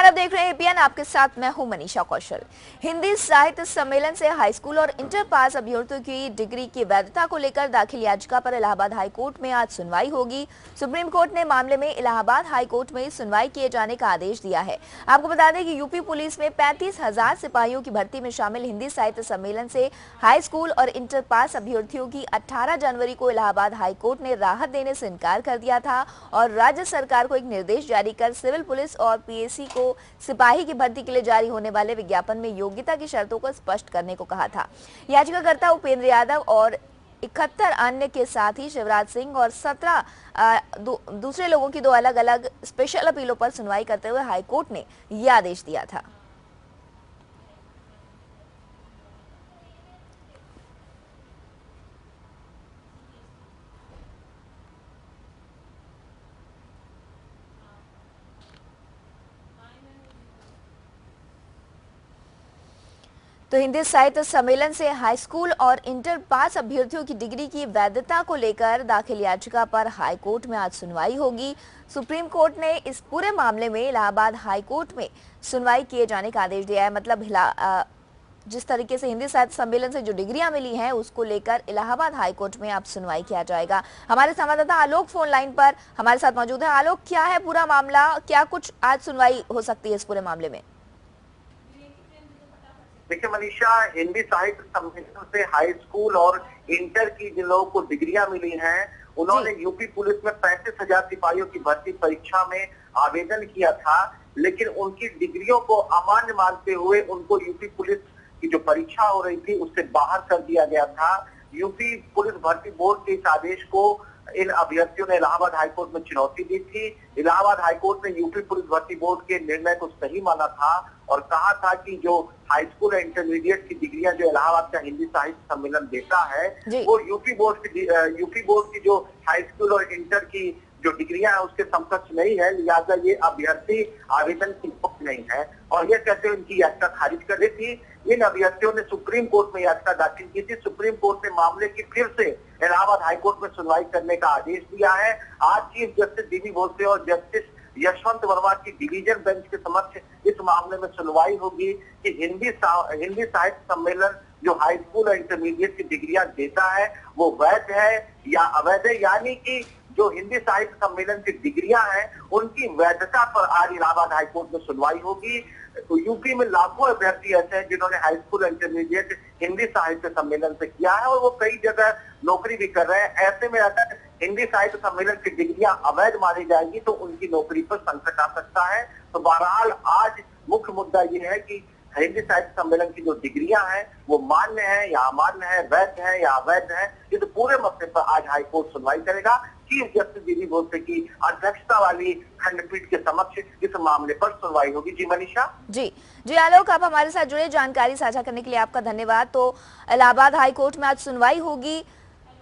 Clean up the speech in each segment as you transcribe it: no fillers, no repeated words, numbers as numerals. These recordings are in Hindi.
आप देख रहे हैं एपीएन, आपके साथ मैं हूं मनीषा कौशल। हिंदी साहित्य सम्मेलन से हाई स्कूल और इंटर पास अभ्यर्थियों की डिग्री की वैधता को लेकर दाखिल याचिका पर इलाहाबाद हाई कोर्ट में आज सुनवाई होगी। सुप्रीम कोर्ट ने मामले में इलाहाबाद हाई कोर्ट में सुनवाई किए जाने का आदेश दिया है। आपको बता दें कि यूपी पुलिस में 35,000 सिपाहियों की भर्ती में शामिल हिंदी साहित्य सम्मेलन से हाई स्कूल और इंटर पास अभ्यर्थियों की 18 जनवरी को इलाहाबाद हाई कोर्ट ने राहत देने से इनकार कर दिया था और राज्य सरकार को एक निर्देश जारी कर सिविल पुलिस और पीएसी को सिपाही की भर्ती के लिए जारी होने वाले विज्ञापन में योग्यता की शर्तों को स्पष्ट करने को कहा था। याचिकाकर्ता उपेंद्र यादव और 71 अन्य के साथ ही शिवराज सिंह और 17 दूसरे लोगों की 2 अलग अलग स्पेशल अपीलों पर सुनवाई करते हुए हाईकोर्ट ने यह आदेश दिया था। तो हिंदी साहित्य सम्मेलन से हाई स्कूल और इंटर पास अभ्यर्थियों की डिग्री की वैधता को लेकर दाखिल याचिका पर हाई कोर्ट में आज सुनवाई होगी। सुप्रीम कोर्ट ने इस पूरे मामले में इलाहाबाद हाई कोर्ट में सुनवाई किए जाने का आदेश दिया है। मतलब जिस तरीके से हिंदी साहित्य सम्मेलन से जो डिग्रियां मिली हैं उसको लेकर इलाहाबाद हाई कोर्ट में अब सुनवाई किया जाएगा। हमारे संवाददाता आलोक फोन लाइन पर हमारे साथ मौजूद है। आलोक, क्या है पूरा मामला, क्या कुछ आज सुनवाई हो सकती है इस पूरे मामले में? देखिए मनीषा, हिंदी साहित्य सम्मेलन से हाई स्कूल और इंटर की जिन लोगों को डिग्रियां मिली हैं, उन्होंने यूपी पुलिस में 35,000 सिपाहियों की भर्ती परीक्षा में आवेदन किया था, लेकिन उनकी डिग्रियों को अमान्य मानते हुए उनको यूपी पुलिस की जो परीक्षा हो रही थी उससे बाहर कर दिया गया था। यूपी पुलिस भर्ती बोर्ड के इस आदेश को इन अभ्यर्थियों ने इलाहाबाद हाईकोर्ट में चुनौती दी थी। इलाहाबाद हाईकोर्ट ने यूपी पुलिस भर्ती बोर्ड के निर्णय को सही माना था और कहा था कि जो हाई स्कूल और इंटरमीडिएट की डिग्रियां जो इलाहाबाद का हिंदी साहित्य सम्मेलन देता है वो यूपी बोर्ड की जो हाई स्कूल और इंटर की जो डिग्रियां है उसके समकक्ष नहीं है, लिहाजा ये अभ्यर्थी आवेदन की योग्य नहीं है और ये कहते हुए इनकी याचिका खारिज कर दी थी। इन अभ्यर्थियों ने सुप्रीम कोर्ट में याचिका दाखिल की थी। सुप्रीम कोर्ट ने मामले की फिर से इलाहाबाद हाईकोर्ट में सुनवाई करने का आदेश दिया है। आज चीफ जस्टिस डीबी भोसले और जस्टिस यशवंत वर्मा की डिवीजन बेंच के समक्ष इस मामले में सुनवाई होगी कि हिंदी साहित्य सम्मेलन जो हाई स्कूल और इंटरमीडिएट की डिग्रियां देता है वो वैध है या अवैध है, यानी कि जो हिंदी साहित्य सम्मेलन की डिग्रियां हैं उनकी वैधता पर आज इलाहाबाद हाईकोर्ट में सुनवाई होगी। तो यूपी में लाखों अभ्यर्थी ऐसे हैं जिन्होंने हाई स्कूल इंटरमीडिएट हिंदी साहित्य सम्मेलन से किया है और वो कई जगह नौकरी भी कर रहे हैं। ऐसे में अगर हिंदी साहित्य सम्मेलन की डिग्रियां अवैध मानी जाएंगी तो उनकी नौकरी पर संकट आ सकता है। तो बहरहाल आज मुख्य मुद्दा ये है कि हिंदी साहित्य सम्मेलन की जो डिग्रियां हैं वो मान्य है या अमान्य है, वैध है या अवैध है, इस पूरे मसले पर आज हाईकोर्ट सुनवाई करेगा। चीफ जस्टिस डीबी भोसले की अध्यक्षता वाली खंडपीठ के समक्ष इस मामले पर सुनवाई होगी। जी मनीषा। जी आलोक, आप हमारे साथ जुड़े, जानकारी साझा करने के लिए आपका धन्यवाद। तो इलाहाबाद हाई कोर्ट में आज सुनवाई होगी।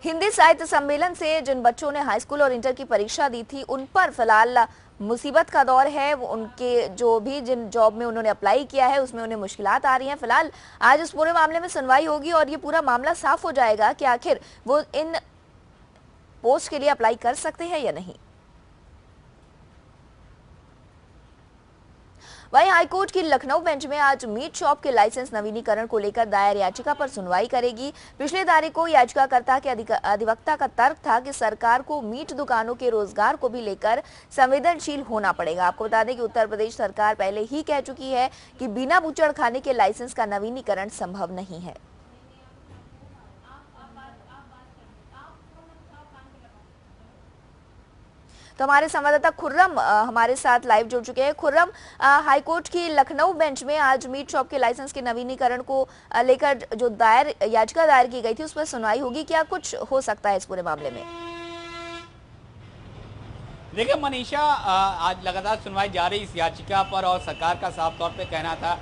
हिंदी साहित्य सम्मेलन से जिन बच्चों ने हाई स्कूल और इंटर की परीक्षा दी थी उन पर फिलहाल मुसीबत का दौर है। उनके जो भी जिन जॉब में उन्होंने अप्लाई किया है उसमें उन्हें मुश्किलात आ रही हैं। फिलहाल आज इस पूरे मामले में सुनवाई होगी और ये पूरा मामला साफ हो जाएगा कि आखिर वो इन पोस्ट के लिए अप्लाई कर सकते हैं या नहीं। वहीं हाईकोर्ट की लखनऊ बेंच में आज मीट शॉप के लाइसेंस नवीनीकरण को लेकर दायर याचिका पर सुनवाई करेगी। पिछले तारीख को याचिकाकर्ता के अधिवक्ता का तर्क था कि सरकार को मीट दुकानों के रोजगार को भी लेकर संवेदनशील होना पड़ेगा। आपको बता दें कि उत्तर प्रदेश सरकार पहले ही कह चुकी है कि बिना बूचड़खाने के लाइसेंस का नवीनीकरण संभव नहीं है। तो हमारे संवाददाता खुर्रम हमारे साथ लाइव जुड़ चुके हैं। खुर्रम, हाईकोर्ट की लखनऊ बेंच में आज मीट शॉप के लाइसेंस के नवीनीकरण को लेकर जो याचिका दायर की गई थी उस पर सुनवाई होगी, क्या कुछ हो सकता है इस पूरे मामले में? देखिए मनीषा, आज लगातार सुनवाई जारी इस याचिका पर और सरकार का साफ तौर पे कहना था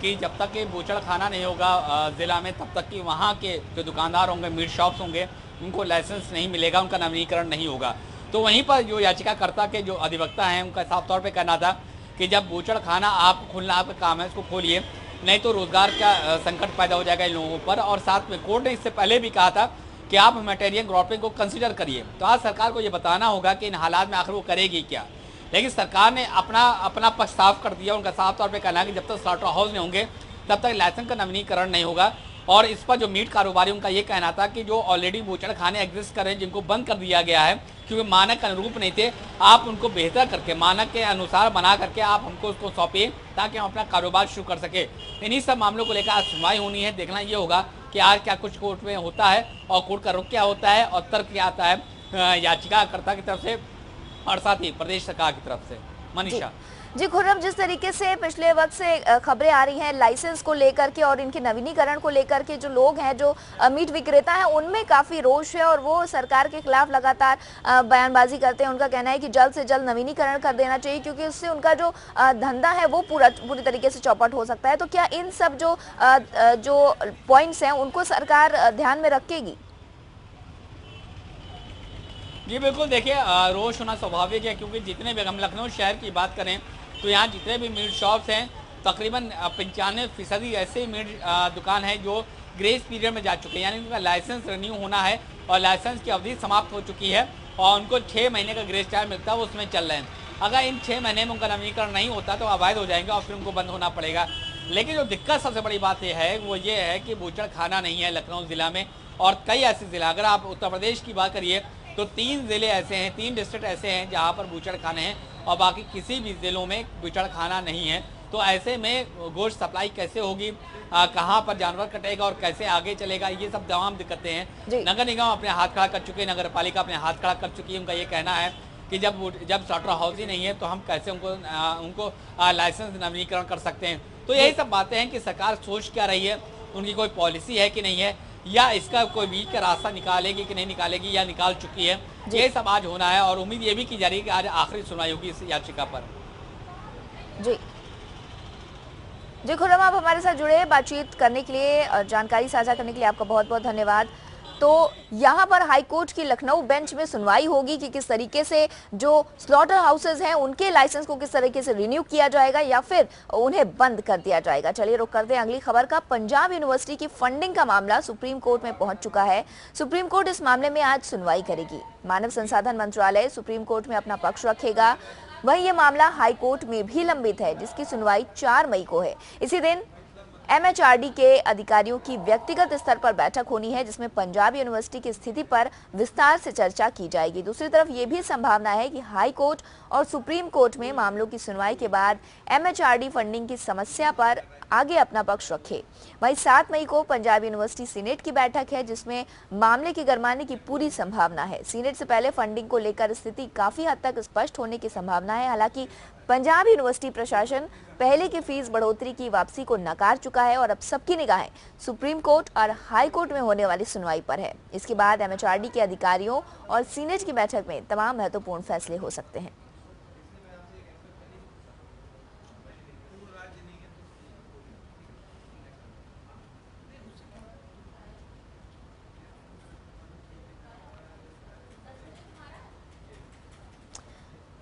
कि जब तक ये बूचड़ खाना नहीं होगा ज़िला में तब तक कि वहाँ के जो दुकानदार होंगे, मीट शॉप्स होंगे, उनको लाइसेंस नहीं मिलेगा, उनका नवीनीकरण नहीं होगा। तो वहीं पर जो याचिकाकर्ता के जो अधिवक्ता हैं उनका साफ तौर पे कहना था कि जब बूचड़ खाना आप खोलना आपका काम है, इसको खोलिए, नहीं तो रोजगार का संकट पैदा हो जाएगा इन लोगों पर। और साथ में कोर्ट ने इससे पहले भी कहा था कि आप मटेरियल ग्रॉपिंग को कंसिडर करिए। तो आज सरकार को ये बताना होगा कि इन हालात में आखिर वो करेगी क्या, लेकिन सरकार ने अपना अपना पक्ष साफ कर दिया। उनका साफ तौर पे कहना है कि जब तक स्लॉटर हाउस नहीं होंगे तब तक लाइसेंस का नवीनीकरण नहीं होगा। और इस पर जो मीट कारोबारी, उनका ये कहना था कि जो ऑलरेडी बूचड़ खाने एग्जिस्ट कर रहे हैं, जिनको बंद कर दिया गया है क्योंकि मानक के अनुरूप नहीं थे, आप उनको बेहतर करके मानक के अनुसार बना करके आप हमको उसको सौंपिए ताकि हम अपना कारोबार शुरू कर सके। इन्हीं सब मामलों को लेकर आज सुनवाई होनी है। देखना ये होगा कि आज क्या कुछ कोर्ट में होता है और कोर्ट का रुख क्या होता है और तर्क क्या आता है याचिकाकर्ता की तरफ से और साथ ही प्रदेश सरकार की तरफ से। मनीषा जी खुर्रम, जिस तरीके से पिछले वक्त से खबरें आ रही हैं लाइसेंस को लेकर के और इनके नवीनीकरण को लेकर के, जो लोग हैं, जो मीट विक्रेता हैं, उनमें काफी रोष है और वो सरकार के खिलाफ लगातार बयानबाजी करते हैं। उनका कहना है कि जल्द से जल्द नवीनीकरण कर देना चाहिए क्योंकि उससे उनका जो धंधा है वो पूरी तरीके से चौपट हो सकता है। तो क्या इन सब जो पॉइंट्स हैं उनको सरकार ध्यान में रखेगी? जी बिल्कुल, देखिए रोष होना स्वाभाविक है क्योंकि जितने भी हम लखनऊ शहर की बात करें तो यहाँ जितने भी मीट शॉप्स हैं तकरीबन 95% ऐसे मीट दुकान है जो ग्रेस पीरियड में जा चुके हैं, यानी उनका लाइसेंस रिन्यू होना है और लाइसेंस की अवधि समाप्त हो चुकी है और उनको 6 महीने का ग्रेस टाइम मिलता है, वो उसमें चल रहे हैं। अगर इन 6 महीने में उनका नवीनीकरण नहीं होता तो अवैध हो जाएंगे और फिर उनको बंद होना पड़ेगा। लेकिन जो दिक्कत सबसे बड़ी बात यह है वो ये है कि बूचड़ खाना नहीं है लखनऊ ज़िला में और कई ऐसे ज़िला, अगर आप उत्तर प्रदेश की बात करिए तो 3 ज़िले ऐसे हैं, 3 डिस्ट्रिक्ट ऐसे हैं जहां पर बूचड़ खाने हैं और बाकी किसी भी ज़िलों में बूचड़ खाना नहीं है। तो ऐसे में गोश्त सप्लाई कैसे होगी, कहां पर जानवर कटेगा और कैसे आगे चलेगा, ये सब तमाम दिक्कतें हैं। नगर निगम अपने हाथ खड़ा कर चुके हैं, नगर पालिका अपने हाथ खड़ा कर चुकी है। उनका ये कहना है कि जब स्लॉटर हाउस ही नहीं है तो हम कैसे उनको लाइसेंस नवीनीकरण कर सकते हैं। तो यही सब बातें हैं कि सरकार सोच क्या रही है, उनकी कोई पॉलिसी है कि नहीं है, या इसका कोई बीच का रास्ता निकालेगी कि नहीं निकालेगी या निकाल चुकी है। ये सब आज होना है और उम्मीद ये भी की जा रही है कि आज आखिरी सुनवाई होगी इस याचिका पर। जी खुर्रम, आप हमारे साथ जुड़े, बातचीत करने के लिए और जानकारी साझा करने के लिए आपका बहुत बहुत धन्यवाद। तो यहाँ पर हाई कोर्ट की लखनऊ बेंच में सुनवाई होगी कि किस तरीके से जो स्लॉटर हाउसेज हैं उनके लाइसेंस को किस तरीके से रिन्यू किया जाएगा या फिर उन्हें बंद कर दिया जाएगा। चलिए रुक करते हैं अगली खबर का। पंजाब यूनिवर्सिटी की फंडिंग का मामला सुप्रीम कोर्ट में पहुंच चुका है। सुप्रीम कोर्ट इस मामले में आज सुनवाई करेगी। मानव संसाधन मंत्रालय सुप्रीम कोर्ट में अपना पक्ष रखेगा। वहीं ये मामला हाई कोर्ट में भी लंबित है जिसकी सुनवाई 4 मई को है। इसी दिन MHRD के अधिकारियों की व्यक्तिगत स्तर पर बैठक होनी है जिसमें पंजाब यूनिवर्सिटी की स्थिति पर विस्तार से चर्चा की जाएगी। दूसरी तरफ ये भी संभावना है कि हाई कोर्ट और सुप्रीम कोर्ट में मामलों की सुनवाई के बाद MHRD फंडिंग की समस्या पर आगे अपना पक्ष रखे। वहीं 7 मई को पंजाब यूनिवर्सिटी सीनेट की बैठक है जिसमें मामले के गरमाने की पूरी संभावना है। सीनेट से पहले फंडिंग को लेकर स्थिति काफी हद तक स्पष्ट होने की संभावना है। हालांकि पंजाब यूनिवर्सिटी प्रशासन पहले की फीस बढ़ोतरी की वापसी को नकार चुका है और अब सबकी निगाहें सुप्रीम कोर्ट और हाई कोर्ट में होने वाली सुनवाई पर है। इसके बाद MHRD के अधिकारियों और सीनेट की बैठक में तमाम महत्वपूर्ण फैसले हो सकते हैं।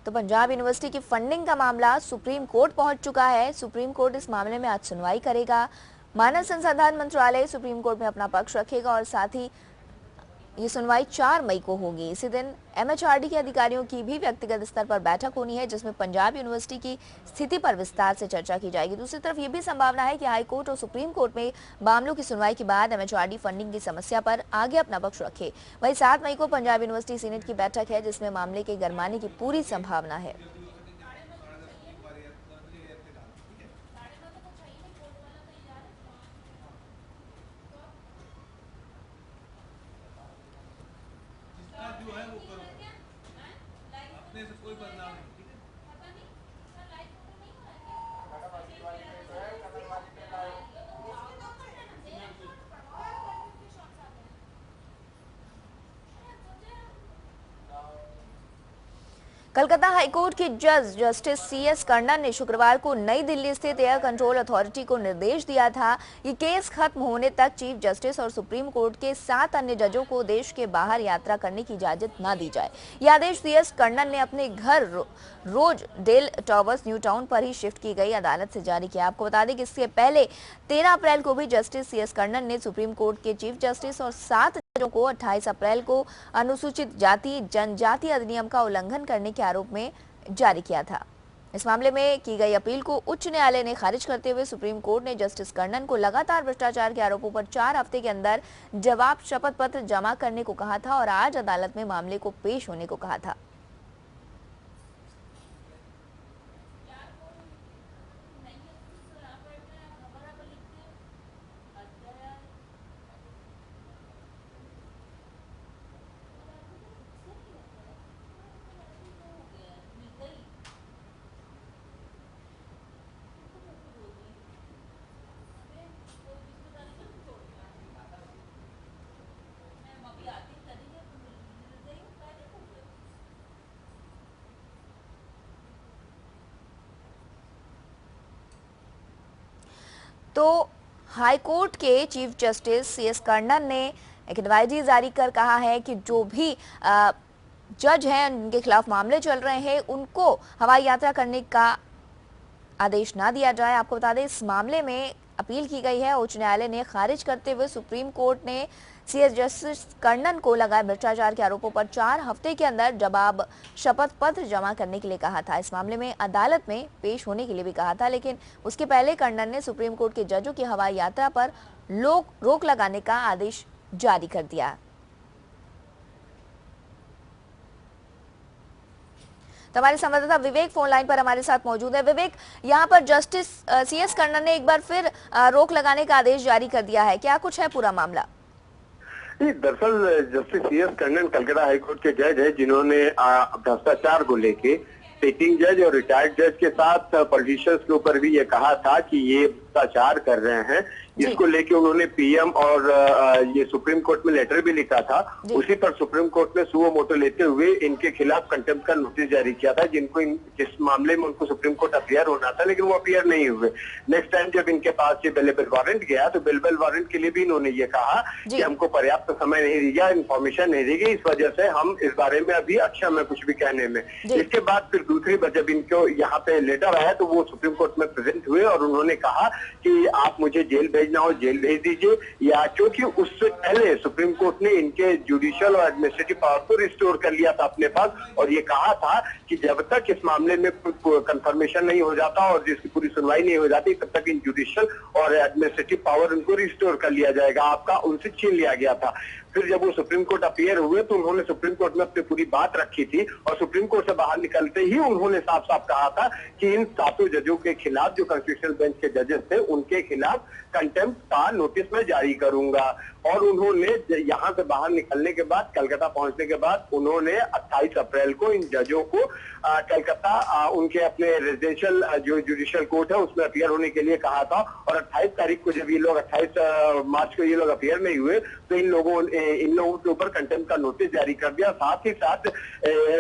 तो पंजाब यूनिवर्सिटी की फंडिंग का मामला सुप्रीम कोर्ट पहुंच चुका है। सुप्रीम कोर्ट इस मामले में आज सुनवाई करेगा। मानव संसाधन मंत्रालय सुप्रीम कोर्ट में अपना पक्ष रखेगा और साथ ही ये सुनवाई 4 मई को होगी। इसी दिन MHRD के अधिकारियों की भी व्यक्तिगत स्तर पर बैठक होनी है जिसमें पंजाब यूनिवर्सिटी की स्थिति पर विस्तार से चर्चा की जाएगी। दूसरी तरफ ये भी संभावना है कि हाई कोर्ट और सुप्रीम कोर्ट में मामलों की सुनवाई के बाद MHRD फंडिंग की समस्या पर आगे अपना पक्ष रखे। वहीं 7 मई को पंजाब यूनिवर्सिटी सीनेट की बैठक है जिसमें मामले के गरमाने की पूरी संभावना है। कलकत्ता हाईकोर्ट के जज जस्टिस CS कर्णन ने शुक्रवार को नई दिल्ली स्थित एयर कंट्रोल अथॉरिटी को निर्देश दिया था कि केस खत्म होने तक चीफ जस्टिस और सुप्रीम कोर्ट के 7 अन्य जजों को देश के बाहर यात्रा करने की इजाजत न दी जाए। यह आदेश CS कर्णन ने अपने घर रोज डेल टॉवर्स न्यू टाउन पर ही शिफ्ट की गई अदालत से जारी किया। आपको बता दें कि इससे पहले 13 अप्रैल को भी जस्टिस CS कर्णन ने सुप्रीम कोर्ट के चीफ जस्टिस और 7 जजों को 28 अप्रैल को अनुसूचित जाति जनजाति अधिनियम का उल्लंघन करने के आरोप में जारी किया था। इस मामले में की गई अपील को उच्च न्यायालय ने खारिज करते हुए सुप्रीम कोर्ट ने जस्टिस कर्णन को लगातार भ्रष्टाचार के आरोपों पर 4 हफ्ते के अंदर जवाब शपथ पत्र जमा करने को कहा था और आज अदालत में मामले को पेश होने को कहा था। तो हाईकोर्ट के चीफ जस्टिस सीएस कर्णन ने एक एडवाइजरी जारी कर कहा है कि जो भी जज हैं उनके खिलाफ मामले चल रहे हैं उनको हवाई यात्रा करने का आदेश ना दिया जाए। आपको बता दें इस मामले में अपील की गई है, उच्च न्यायालय ने खारिज करते हुए सुप्रीम कोर्ट ने सीएस जस्टिस कर्णन को लगाए भ्रष्टाचार के आरोपों पर 4 हफ्ते के अंदर जवाब शपथ पत्र जमा करने के लिए कहा था। इस मामले में अदालत में पेश होने के लिए भी कहा था, लेकिन उसके पहले कर्णन ने सुप्रीम कोर्ट के जजों की हवाई यात्रा पर रोक लगाने का आदेश जारी कर दिया। तो हमारे संवाददाता विवेक फोन लाइन पर हमारे साथ मौजूद है। विवेक, यहाँ पर जस्टिस सीएस कर्णन ने एक बार फिर रोक लगाने का आदेश जारी कर दिया है, क्या कुछ है पूरा मामला? दरअसल justice CS Karnan Calcutta high court के जज है जिन्होंने भ्रष्टाचार को लेके सिटिंग जज और रिटायर्ड जज के साथ पॉलिटिशियंस के ऊपर भी ये कहा था कि ये भ्रष्टाचार कर रहे हैं। इसको लेके उन्होंने पीएम और ये सुप्रीम कोर्ट में लेटर भी लिखा था। उसी पर सुप्रीम कोर्ट ने सुओ मोटो लेते हुए इनके खिलाफ कंटेम्प्ट का नोटिस जारी किया था, जिस मामले में उनको सुप्रीम कोर्ट अपीयर होना था लेकिन वो अपीयर नहीं हुए। नेक्स्ट टाइम जब इनके पास ये बेलेबल वारंट गया तो बेलेबल वारंट के लिए भी इन्होंने ये कहा कि हमको पर्याप्त समय नहीं दिया, इन्फॉर्मेशन नहीं दी गई, इस वजह से हम इस बारे में अभी अक्षम है कुछ भी कहने में। इसके बाद फिर दूसरी बार जब इनको यहाँ पे लेटर आया तो वो सुप्रीम कोर्ट में प्रेजेंट हुए और उन्होंने कहा कि आप मुझे जेल भेजना हो जेल भेज दीजिए, या क्योंकि उससे पहले सुप्रीम कोर्ट ने इनके जुडिशियल और एडमिनिस्ट्रेटिव पावर को रिस्टोर कर लिया था अपने पास और ये कहा था कि जब तक इस मामले में कंफर्मेशन नहीं हो जाता और जिसकी पूरी सुनवाई नहीं हो जाती तब तक इन जुडिशियल और एडमिनिस्ट्रेटिव पावर उनको रिस्टोर कर लिया जाएगा, आपका उनसे छीन लिया गया था। फिर जब वो सुप्रीम कोर्ट अपीयर हुए तो उन्होंने सुप्रीम कोर्ट में अपनी पूरी बात रखी थी और सुप्रीम कोर्ट से बाहर निकलते ही उन्होंने साफ साफ कहा था कि इन 7 जजों के खिलाफ, जो कॉन्स्टिट्यूशनल बेंच के जजेस थे, उनके खिलाफ कंटेम्प्ट का नोटिस मैं जारी करूंगा। और उन्होंने यहाँ से बाहर निकलने के बाद, कलकत्ता पहुंचने के बाद, उन्होंने 28 अप्रैल को इन जजों को कलकत्ता उनके अपने रेजिडेंशियल जो जुडिशियल कोर्ट है उसमें अपीयर होने के लिए कहा था। और 28 तारीख को जब ये लोग 28 मार्च को ये लोग अपीयर नहीं हुए तो इन लोगों के ऊपर कंटेम्प्ट का नोटिस जारी कर दिया। साथ ही साथ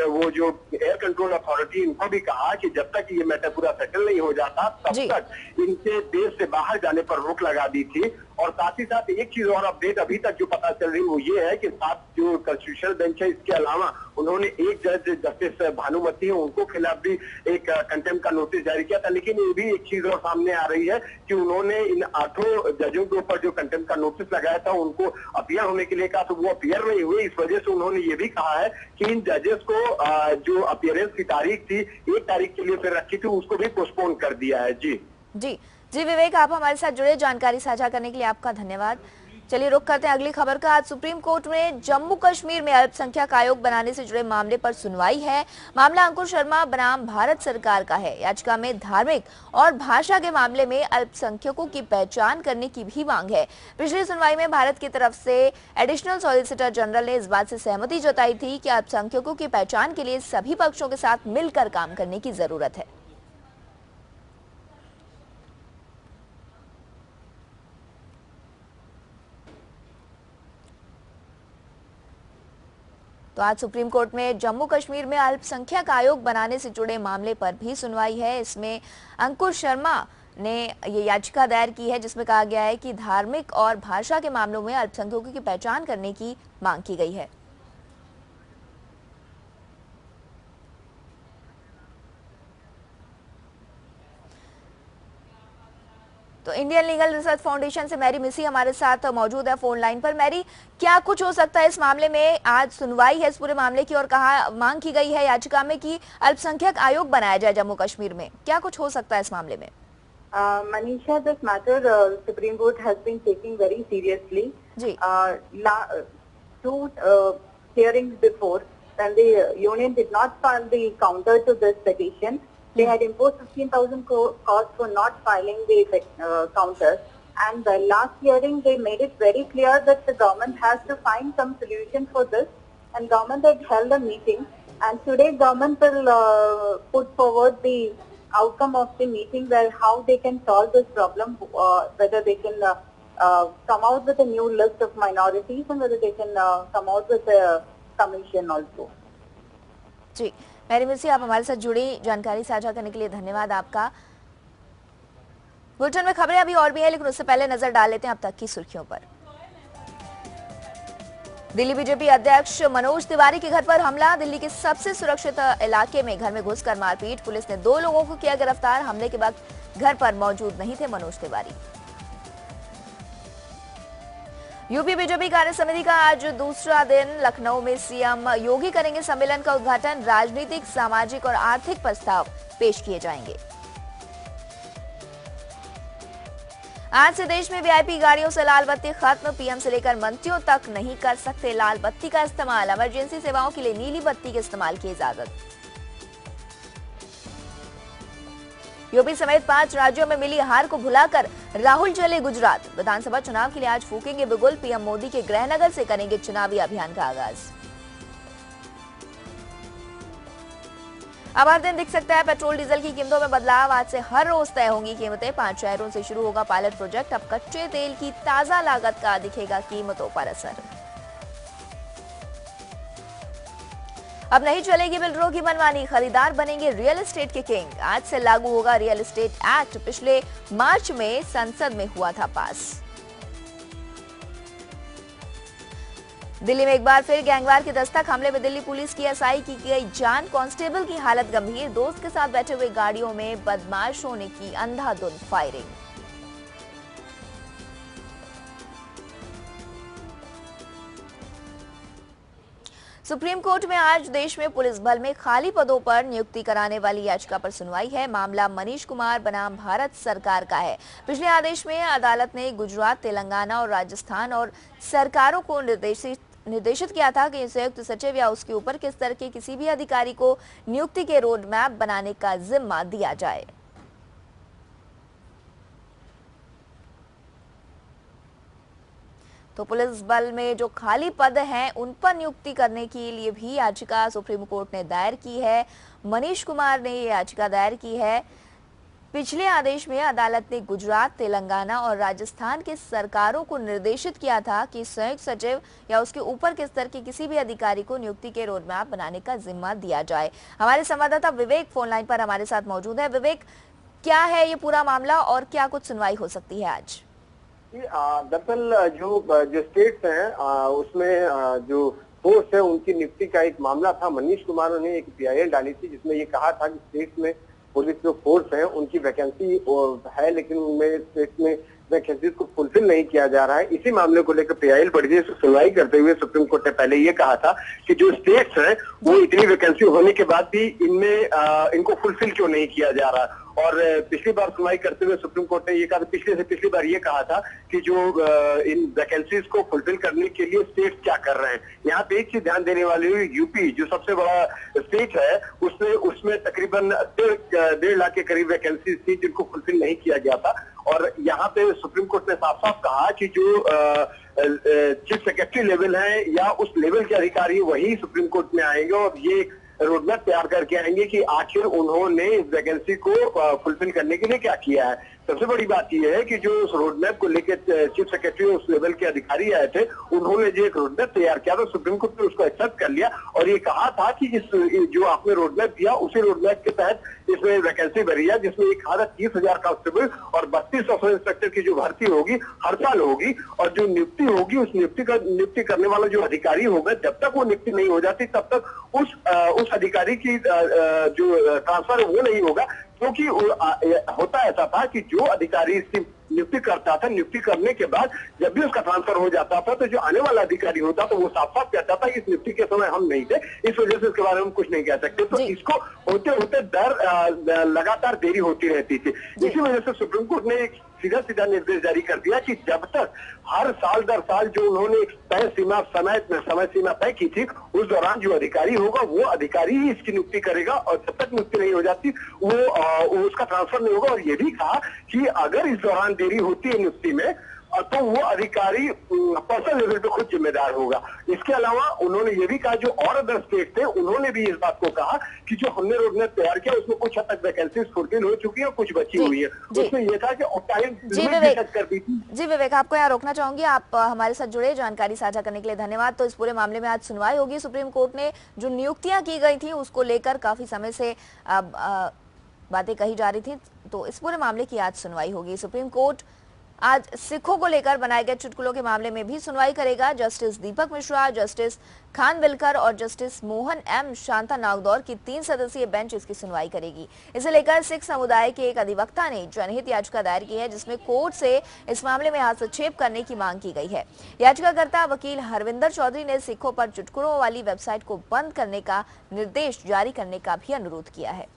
वो जो एयर कंट्रोल अथॉरिटी, इनको भी कहा कि जब तक ये मैटर पूरा सेटल नहीं हो जाता तब तक इनके देश से बाहर जाने पर रोक लगा दी थी। और साथ ही साथ एक चीज और अपडेट अभी तक जो पता चल रही वो ये है कि 7 जो कॉन्स्टिट्यूशनल बेंच है इसके अलावा उन्होंने एक जज जस्टिस भानुमति है उनको खिलाफ भी एक कंटेम्प्ट का नोटिस जारी किया था। लेकिन ये भी एक चीज और सामने आ रही है कि उन्होंने इन 8 जजों के ऊपर जो कंटेम्प्ट का नोटिस लगाया था उनको अपीयर होने के लिए कहा तो वो अपीयर नहीं हुए। इस वजह से उन्होंने ये भी कहा है कि इन जजेस को जो अपीयरेंस की तारीख थी 1 तारीख के लिए फिर रखी थी उसको भी पोस्टपोन कर दिया है। जी विवेक, आप हमारे साथ जुड़े, जानकारी साझा करने के लिए आपका धन्यवाद। चलिए रुक करते हैं अगली खबर का। आज सुप्रीम कोर्ट में जम्मू कश्मीर में अल्पसंख्यक आयोग बनाने से जुड़े मामले पर सुनवाई है। मामला अंकुर शर्मा बनाम भारत सरकार का है। याचिका में धार्मिक और भाषा के मामले में अल्पसंख्यकों की पहचान करने की भी मांग है। पिछली सुनवाई में भारत की तरफ से एडिशनल सॉलिसिटर जनरल ने इस बात से सहमति जताई थी कि अल्पसंख्यकों की पहचान के लिए सभी पक्षों के साथ मिलकर काम करने की जरूरत है। तो आज सुप्रीम कोर्ट में जम्मू कश्मीर में अल्पसंख्यक आयोग बनाने से जुड़े मामले पर भी सुनवाई है। इसमें अंकुर शर्मा ने ये याचिका दायर की है जिसमें कहा गया है कि धार्मिक और भाषा के मामलों में अल्पसंख्यकों की पहचान करने की मांग की गई है। तो इंडियन लीगल रिसर्च फाउंडेशन से मैरी मिसी हमारे साथ मौजूद है फोन लाइन पर। मैरी, क्या कुछ हो सकता है इस मामले में? आज सुनवाई है इस पूरे मामले की और कहा मांग की गई है याचिका में कि अल्पसंख्यक आयोग बनाया जाए जम्मू कश्मीर में। क्या कुछ हो सकता है इस मामले में? Manisha, this matter Supreme Court has been taking very seriously. जी। Two hearings before, when the union did not file the counter to this petition, they had imposed 15,000 cost for not filing the counter. And the last hearing, they made it very clear that the government has to find some solution for this. And government had held a meeting. And today, government will put forward the outcome of the meeting, where how they can solve this problem, whether they can come out with a new list of minorities and whether they can come out with a commission also. जी, मैरी मिसी, आप हमारे साथ जुड़ी, जानकारी साझा करने के लिए धन्यवाद आपका। बुलेटिन में खबरें अभी और भी है, लेकिन उससे पहले नजर डाल लेते हैं अब तक की सुर्खियों पर। दिल्ली बीजेपी अध्यक्ष मनोज तिवारी के घर पर हमला। दिल्ली के सबसे सुरक्षित इलाके में घर में घुसकर मारपीट। पुलिस ने 2 लोगों को किया गिरफ्तार। हमले के वक्त घर पर मौजूद नहीं थे मनोज तिवारी। यूपी बीजेपी कार्य समिति का आज दूसरा दिन। लखनऊ में सीएम योगी करेंगे सम्मेलन का उद्घाटन। राजनीतिक, सामाजिक और आर्थिक प्रस्ताव पेश किए जाएंगे। आज से देश में वीआईपी गाड़ियों से लाल बत्ती खत्म। पीएम से लेकर मंत्रियों तक नहीं कर सकते लाल बत्ती का इस्तेमाल। इमरजेंसी सेवाओं के लिए नीली बत्ती के इस्तेमाल की इजाजत। यूपी समेत 5 राज्यों में मिली हार को भुलाकर राहुल चले गुजरात। विधानसभा चुनाव के लिए आज फूकेंगे बिगुल। पीएम मोदी के गृहनगर से करेंगे चुनावी अभियान का आगाज। अब हर दिन दिख सकता है पेट्रोल डीजल की कीमतों में बदलाव। आज से हर रोज तय होंगी कीमतें। 5 शहरों से शुरू होगा पायलट प्रोजेक्ट। अब कच्चे तेल की ताजा लागत का दिखेगा कीमतों पर असर। अब नहीं चलेगी बिल्डरों की मनमानी। खरीदार बनेंगे रियल एस्टेट के किंग। आज से लागू होगा रियल एस्टेट एक्ट। पिछले मार्च में संसद में हुआ था पास। दिल्ली में एक बार फिर गैंगवार की दस्तक। हमले में दिल्ली पुलिस की एसआई की गई जान। कांस्टेबल की हालत गंभीर। दोस्त के साथ बैठे हुए गाड़ियों में बदमाशों ने की अंधाधुंध फायरिंग। सुप्रीम कोर्ट में आज देश में पुलिस बल में खाली पदों पर नियुक्ति कराने वाली याचिका पर सुनवाई है। मामला मनीष कुमार बनाम भारत सरकार का है। पिछले आदेश में अदालत ने गुजरात, तेलंगाना और राजस्थान और सरकारों को निर्देशित किया था कि संयुक्त सचिव या उसके ऊपर के स्तर के किसी भी अधिकारी को नियुक्ति के रोड मैप बनाने का जिम्मा दिया जाए। तो पुलिस बल में जो खाली पद हैं उन पर नियुक्ति करने के लिए भी याचिका सुप्रीम कोर्ट ने दायर की है। मनीष कुमार ने ये याचिका दायर की है। पिछले आदेश में अदालत ने गुजरात, तेलंगाना और राजस्थान के सरकारों को निर्देशित किया था कि संयुक्त सचिव या उसके ऊपर के स्तर के किसी भी अधिकारी को नियुक्ति के रोड मैप बनाने का जिम्मा दिया जाए। हमारे संवाददाता विवेक फोन लाइन पर हमारे साथ मौजूद है। विवेक, क्या है ये पूरा मामला और क्या कुछ सुनवाई हो सकती है आज? दरअसल जो स्टेट्स हैं उसमें जो फोर्स है उनकी नियुक्ति का एक मामला था। मनीष कुमार ने एक पीआईएल डाली थी जिसमें ये कहा था कि स्टेट्स में पुलिस जो फोर्स है उनकी वैकेंसी है, लेकिन उनमें स्टेट्स में वैकेंसीज को फुलफिल नहीं किया जा रहा है। इसी मामले को लेकर पीआईएल बढ़ी है। सुनवाई करते हुए सुप्रीम कोर्ट ने पहले ये कहा था कि जो स्टेट्स हैं वो इतनी वैकेंसी होने के बाद भी इनमें इनको फुलफिल क्यों नहीं किया जा रहा। और पिछली बार सुनवाई करते हुए सुप्रीम कोर्ट ने ये कहा, पिछली बार ये कहा था कि जो इन वैकेंसीज को फुलफिल करने के लिए स्टेट क्या कर रहे हैं। यहाँ पे एक चीज ध्यान देने वाली हुई, यूपी जो सबसे बड़ा स्टेट है उसमें तकरीबन 1.5 लाख के करीब वैकेंसीज थी जिनको फुलफिल नहीं किया गया था। और यहाँ पे सुप्रीम कोर्ट ने साफ साफ कहा कि जो चीफ सेक्रेटरी लेवल है या उस लेवल के अधिकारी वही सुप्रीम कोर्ट में आएंगे और ये रोडमैप तैयार करके आएंगे कि आखिर उन्होंने इस वैकेंसी को फुलफिल करने के लिए क्या किया है। सबसे बड़ी बात यह है कि जो उस रोडमैप को लेकर चीफ सेक्रेटरी उस लेवल के अधिकारी आए थे, उन्होंने जो एक रोडमैप तैयार किया था सुप्रीम कोर्ट ने उसको एक्सेप्ट कर लिया और ये कहा था कि इस जो आपने रोडमैप दिया उसी रोडमैप के तहत इसमें वैकेंसी भरी है, जिसमें 1,30,000 कांस्टेबल और 32 सब इंस्पेक्टर की जो भर्ती होगी हर साल होगी। और जो नियुक्ति होगी उस नियुक्ति करने वाला जो अधिकारी होगा, जब तक वो नियुक्ति नहीं हो जाती तब तक उस अधिकारी की जो ट्रांसफर वो नहीं होगा। क्योंकि होता ऐसा था कि जो अधिकारी इसकी नियुक्ति करता था, नियुक्ति करने के बाद जब भी उसका ट्रांसफर हो जाता था तो जो आने वाला अधिकारी होता था वो साफ साफ कहता था इस नियुक्ति के समय हम नहीं थे, इस वजह से इसके बारे में हम कुछ नहीं कह सकते। तो इसको होते होते लगातार देरी होती रहती थी। इसी वजह से सुप्रीम कोर्ट ने एक सीधा सीधा निर्देश जारी कर दिया कि जब तक हर साल दर साल जो उन्होंने तय समय सीमा तय की थी उस दौरान जो अधिकारी होगा वो अधिकारी ही इसकी नियुक्ति करेगा और जब तक नियुक्ति नहीं हो जाती वो उसका ट्रांसफर नहीं होगा। और ये भी कहा कि अगर इस दौरान देरी होती है नियुक्ति में तो वो अधिकारी पर्सनल लेवल पे खुद जिम्मेदार होगा। इसके अलावा उन्होंने ये भी कहा जो और अदर स्टेट थे उन्होंने भी इस बात को कहा कि जो हमने रोडमैप तैयार किया उसमें कुछ हद तक वैकेंसीज फुलफिल हो चुकी है और कुछ बची हुई है। उसमें यह था कि टाइम लिमिट कर दी थी। जी विवेक, आपको यहाँ रोकना चाहूंगी, आप हमारे साथ जुड़े, जानकारी साझा करने के लिए धन्यवाद। तो इस पूरे मामले में आज सुनवाई होगी। सुप्रीम कोर्ट ने जो नियुक्तियां की गई थी उसको लेकर काफी समय से बातें कही जा रही थी, तो इस पूरे मामले की आज सुनवाई होगी। सुप्रीम कोर्ट आज सिखों को लेकर बनाए गए चुटकुलों के मामले में भी सुनवाई करेगा। जस्टिस दीपक मिश्रा, जस्टिस खानविलकर और जस्टिस मोहन एम शांता नागदौर की 3 सदस्यीय बेंच इसकी सुनवाई करेगी। इसे लेकर सिख समुदाय के एक अधिवक्ता ने जनहित याचिका दायर की है जिसमें कोर्ट से इस मामले में हस्तक्षेप करने की मांग की गई है। याचिकाकर्ता वकील हरविंदर चौधरी ने सिखों पर चुटकुलों वाली वेबसाइट को बंद करने का निर्देश जारी करने का भी अनुरोध किया है।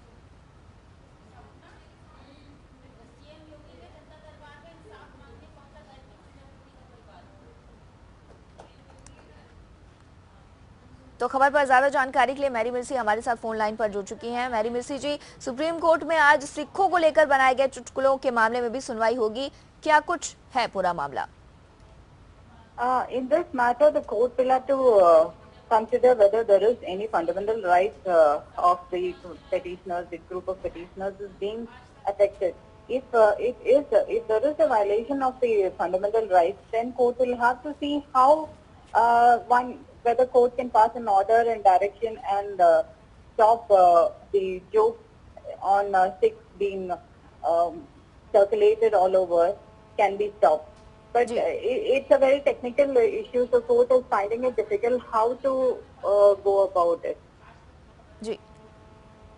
तो खबर पर ज्यादा जानकारी के लिए मैरी मिर्सी हमारे साथ फोन लाइन पर जुड़ चुकी हैं। मैरी मिर्सी जी, सुप्रीम कोर्ट में आज सिखों को लेकर बनाए गए चुटकुलों के मामले में भी सुनवाई होगी, क्या कुछ है पूरा मामला? In this matter, the court will have to consider whether there is any fundamental rights of the petitioners, the group of petitioners is being affected. If there is a violation of the fundamental rights, then court will have to see how whether court can pass an order and direction and stop the jokes on Sikhs being circulated all over can be stopped. But it's a very technical issue, so court is finding it difficult how to go about it.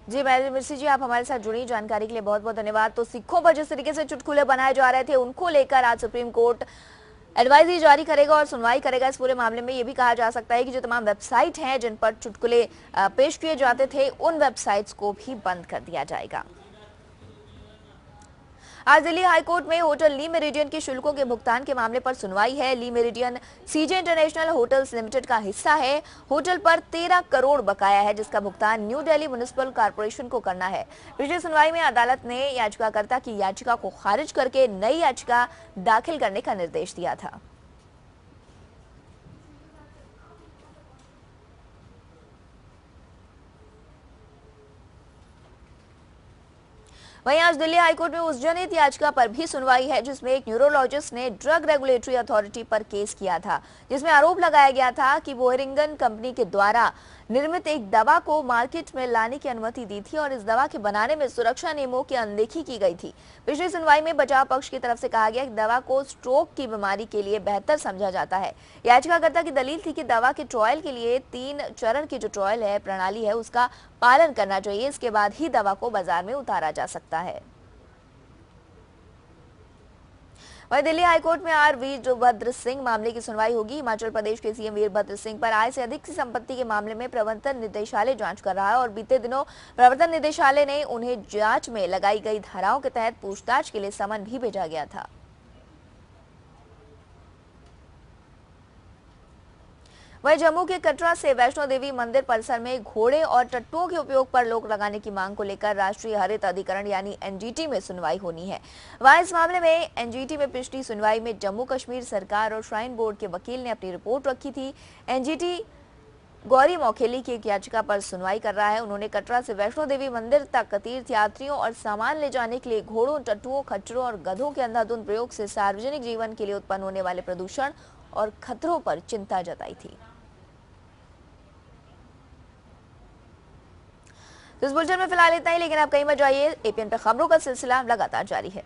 जी मैरी मिर्सी जी, आप हमारे साथ जुड़ी, जानकारी के लिए बहुत बहुत धन्यवाद। तो सिखों पर जिस तरीके से चुटकुले बनाए जा रहे थे उनको लेकर आज सुप्रीम कोर्ट एडवाइजरी जारी करेगा और सुनवाई करेगा। इस पूरे मामले में ये भी कहा जा सकता है कि जो तमाम वेबसाइट हैं जिन पर चुटकुले पेश किए जाते थे उन वेबसाइट्स को भी बंद कर दिया जाएगा। आज दिल्ली हाईकोर्ट में होटल ली मेरिडियन के शुल्कों के भुगतान के मामले पर सुनवाई है। ली मेरिडियन सीजे इंटरनेशनल होटल्स लिमिटेड का हिस्सा है। होटल पर 13 करोड़ बकाया है जिसका भुगतान न्यू दिल्ली म्युनिसिपल कॉर्पोरेशन को करना है। पिछली सुनवाई में अदालत ने याचिकाकर्ता की याचिका को खारिज करके नई याचिका दाखिल करने का निर्देश दिया था। वहीं आज दिल्ली हाईकोर्ट में उस जनहित याचिका पर भी सुनवाई है जिसमें एक न्यूरोलॉजिस्ट ने ड्रग रेगुलेटरी अथॉरिटी पर केस किया था, जिसमें आरोप लगाया गया था कि बोहरिंगन कंपनी के द्वारा निर्मित एक दवा को मार्केट में लाने की अनुमति दी थी और इस दवा के बनाने में सुरक्षा नियमों की अनदेखी की गई थी। पिछली सुनवाई में बचाव पक्ष की तरफ से कहा गया कि दवा को स्ट्रोक की बीमारी के लिए बेहतर समझा जाता है। याचिकाकर्ता की दलील थी कि दवा के ट्रायल के लिए 3 चरण की जो ट्रायल है प्रणाली है उसका पालन करना चाहिए, इसके बाद ही दवा को बाजार में उतारा जा सकता है। वहीं दिल्ली हाईकोर्ट में आज वीरभद्र सिंह मामले की सुनवाई होगी। हिमाचल प्रदेश के सीएम वीरभद्र सिंह पर आय से अधिक की संपत्ति के मामले में प्रवर्तन निदेशालय जांच कर रहा है और बीते दिनों प्रवर्तन निदेशालय ने उन्हें जांच में लगाई गई धाराओं के तहत पूछताछ के लिए समन भी भेजा गया था। वहीं जम्मू के कटरा से वैष्णो देवी मंदिर परिसर में घोड़े और टट्टुओं के उपयोग पर रोक लगाने की मांग को लेकर राष्ट्रीय हरित अधिकरण यानी एनजीटी में सुनवाई होनी है। वहीं इस मामले में एनजीटी में पिछली सुनवाई में जम्मू कश्मीर सरकार और श्राइन बोर्ड के वकील ने अपनी रिपोर्ट रखी थी। एनजीटी गौरी मौखेली की एक याचिका पर सुनवाई कर रहा है। उन्होंने कटरा से वैष्णो देवी मंदिर तक तीर्थयात्रियों और सामान ले जाने के लिए घोड़ों, टट्टुओं, खच्चरों और गधों के अंधाधुंध प्रयोग से सार्वजनिक जीवन के लिए उत्पन्न होने वाले प्रदूषण और खतरों पर चिंता जताई थी। तो इस बुलेटिन में फिलहाल इतना ही, लेकिन आप कहीं मत जाइए, एपीएन पर खबरों का सिलसिला लगातार जारी है।